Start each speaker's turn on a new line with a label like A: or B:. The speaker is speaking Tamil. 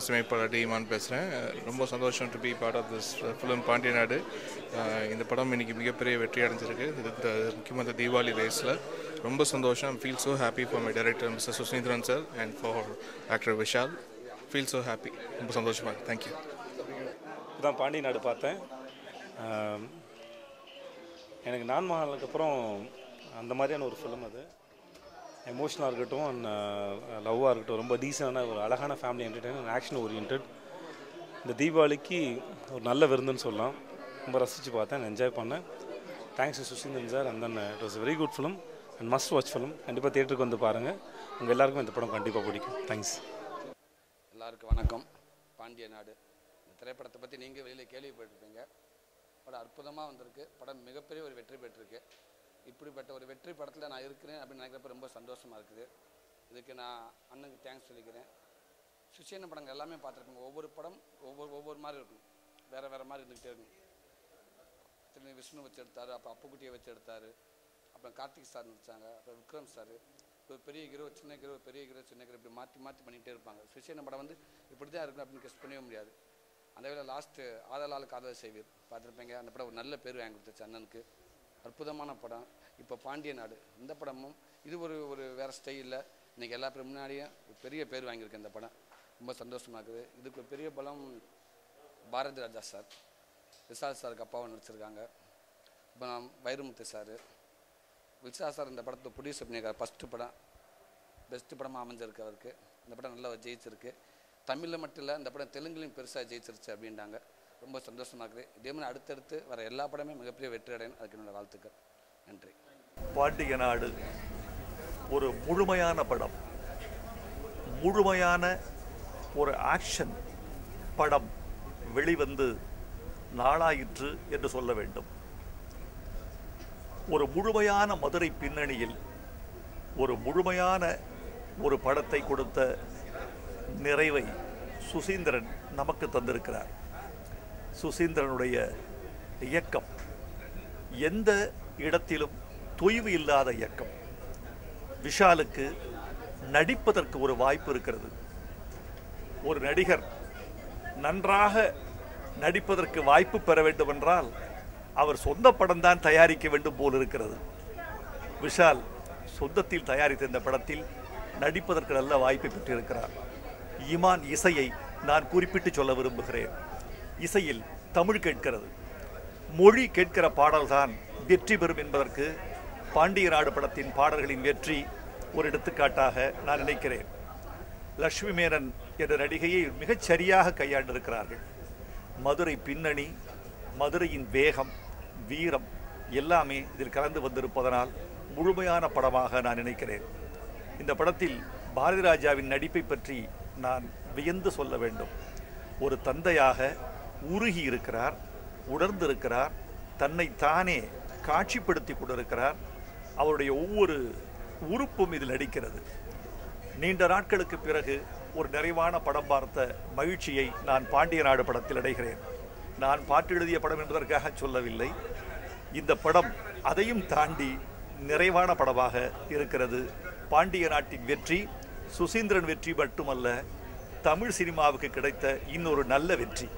A: இசையமைப்பாளர் டி.இமான் பேசுகிறேன். ரொம்ப சந்தோஷம் to be part of this film Pandya நாடு. இந்த படம் இன்றைக்கி மிகப்பெரிய வெற்றி அடைஞ்சிருக்கு. முக்கியமாக இந்த தீபாவளி ரேஸில் ரொம்ப சந்தோஷம். Feel so happy for my director mister Suseenthiran sir and for actor Vishal. Feel so happy. ரொம்ப சந்தோஷமாக இருக்குது. தேங்க்யூ.
B: இதுதான் பாண்டிய நாடு பார்த்தேன். எனக்கு நான் மகானுக்கு அப்புறம் அந்த மாதிரியான ஒரு ஃபிலிம். அது எமோஷனாக இருக்கட்டும் அண்ட் லவ்வாக இருக்கட்டும், ரொம்ப டீசெண்டான ஒரு அழகான ஃபேமிலி என்டர்டெயின்மெண்ட், ஆக்ஷன் ஓரியன்ட். இந்த தீபாவளிக்கு ஒரு நல்ல விருந்துன்னு சொல்லலாம். ரொம்ப ரசித்து பார்த்தேன், என்ஜாய் பண்ணேன். Thanks to Suseenthiran sir. And then it was very good film and must watch film. கண்டிப்பாக தியேட்டருக்கு வந்து பாருங்கள். உங்கள் எல்லாருக்கும் இந்த படம் கண்டிப்பாக பிடிக்கும். தேங்க்ஸ்.
C: எல்லாருக்கும் வணக்கம். பாண்டிய நாடு இந்த திரைப்படத்தை பற்றி நீங்கள் வெளியில் கேள்விப்பட்டிருப்பீங்க. படம் அற்புதமாக வந்திருக்கு. படம் மிகப்பெரிய ஒரு வெற்றி பெற்றிருக்கு. இப்படிப்பட்ட ஒரு வெற்றி படத்தில் நான் இருக்கிறேன் அப்படின்னு நினைக்கிறப்ப ரொம்ப சந்தோஷமாக இருக்குது. இதுக்கு நான் அண்ணனுக்கு தேங்க்ஸ் சொல்லிக்கிறேன். சுசீந்திரன் படங்கள் எல்லாமே பார்த்துருக்கோங்க. ஒவ்வொரு படம் ஒவ்வொரு மாதிரி இருக்கும், வேறு மாதிரி இருந்துக்கிட்டே இருக்கும். திரும்பி விஷ்ணு வச்சு எடுத்தார், அப்புறம் அப்புக்குட்டியை வச்சு எடுத்தார், அப்புறம் கார்த்திக் சார் நடித்தாங்க, அப்புறம் விக்ரம் சார். ஒரு பெரிய ஹீரோ, சின்ன ஹீரோ, பெரிய ஹீரோ, சின்ன ஹீரோ, இப்படி மாற்றி பண்ணிகிட்டே இருப்பாங்க. சுசீந்திரன் படம் வந்து இப்படி தான் இருக்கும் அப்படின்னு கெஸ் பண்ணவே முடியாது. அந்த வேலை லாஸ்ட்டு ஆதலால் காதல் செய்வீர் பார்த்துருப்பீங்க. அந்த படம் ஒரு நல்ல பேர் வாங்கி கொடுத்துச்சு அண்ணனுக்கு. அற்புதமான படம். இப்போ பாண்டிய நாடு இந்த படமும் இது ஒரு வேறு ஸ்டைலில் இன்றைக்கி எல்லா பேரும் முன்னாடியே ஒரு பெரிய பேர் வாங்கியிருக்கு இந்த படம். ரொம்ப சந்தோஷமாக இருக்குது. இதுக்கு ஒரு பெரிய பலம் பாரதி ராஜா சார், விஷால் சாருக்கு அப்பாவும் நடிச்சிருக்காங்க. அப்புறம் வைரமுத்து சார், விஷால் சார் இந்த படத்தை ப்ரொடியூஸ் பண்ணியிருக்காரு. ஃபஸ்ட்டு படம் பெஸ்ட்டு படமாக அமைஞ்சிருக்கு அவருக்கு. இந்த படம் நல்லா ஜெயிச்சிருக்கு. தமிழில் மட்டும் இல்லை, இந்த படம் தெலுங்குலையும் பெருசாக ஜெயிச்சிருச்சு அப்படின்றாங்க. ரொம்ப சந்தோஷமாக இருக்குது. இதே மாதிரி அடுத்தடுத்து வர எல்லா படமே மிகப்பெரிய வெற்றி அடையணும். அதுக்கு என்னோடய வாழ்த்துக்கள். நன்றி.
D: பாண்டிய நாடு ஒரு முழுமையான படம், முழுமையான ஒரு ஆக்ஷன் படம் வெளிவந்து நாளாயிற்று என்று சொல்ல வேண்டும். ஒரு முழுமையான மதுரை பின்னணியில் ஒரு முழுமையான ஒரு படத்தை கொடுத்த நிறைவை சுசீந்திரன் நமக்கு தந்திருக்கிறார். சுசீந்திரனுடைய இயக்கம் எந்த இடத்திலும் தொய்வு இல்லாத இயக்கம். விஷாலுக்கு நடிப்பதற்கு ஒரு வாய்ப்பு இருக்கிறது. ஒரு நடிகர் நன்றாக நடிப்பதற்கு வாய்ப்பு பெற வேண்டும் என்றால் அவர் சொந்த படம் தான் தயாரிக்க வேண்டும் போல் இருக்கிறது. விஷால் சொந்தத்தில் தயாரித்த இந்த படத்தில் நடிப்பதற்கு நல்ல வாய்ப்பை பெற்றிருக்கிறார். இமான் இசையை நான் குறிப்பிட்டு சொல்ல விரும்புகிறேன். இசையில் தமிழ் கேட்கிறது, மொழி கேட்கிற பாடல்தான் வெற்றி பெறும் என்பதற்கு பாண்டிய நாடு படத்தின் பாடல்களின் வெற்றி ஒரு எடுத்துக்காட்டாக நான் நினைக்கிறேன். லட்சுமி மேனன் என்ற நடிகையை மிகச் சரியாக கையாண்டிருக்கிறார்கள். மதுரை பின்னணி, மதுரையின் வேகம், வீரம் எல்லாமே இதில் கலந்து வந்திருப்பதனால் முழுமையான படமாக நான் நினைக்கிறேன். இந்த படத்தில் பாரதி ராஜாவின் நடிப்பை பற்றி நான் வியந்து சொல்ல வேண்டும். ஒரு தந்தையாக உருகி இருக்கிறார், உணர்ந்திருக்கிறார், தன்னை தானே காட்சிப்படுத்தி கொண்டிருக்கிறார். அவருடைய ஒவ்வொரு உறுப்பும் இதில் நடிக்கிறது. நீண்ட நாட்களுக்கு பிறகு ஒரு நிறைவான படம் பார்த்த மகிழ்ச்சியை நான் பாண்டிய நாடு படத்தில் அடைகிறேன். நான் பாட்டு எழுதிய படம் என்பதற்காக சொல்லவில்லை. இந்த படம் அதையும் தாண்டி நிறைவான படமாக இருக்கிறது. பாண்டிய நாட்டின் வெற்றி சுசீந்திரன் வெற்றி மட்டுமல்ல, தமிழ் சினிமாவுக்கு கிடைத்த இன்னொரு நல்ல வெற்றி.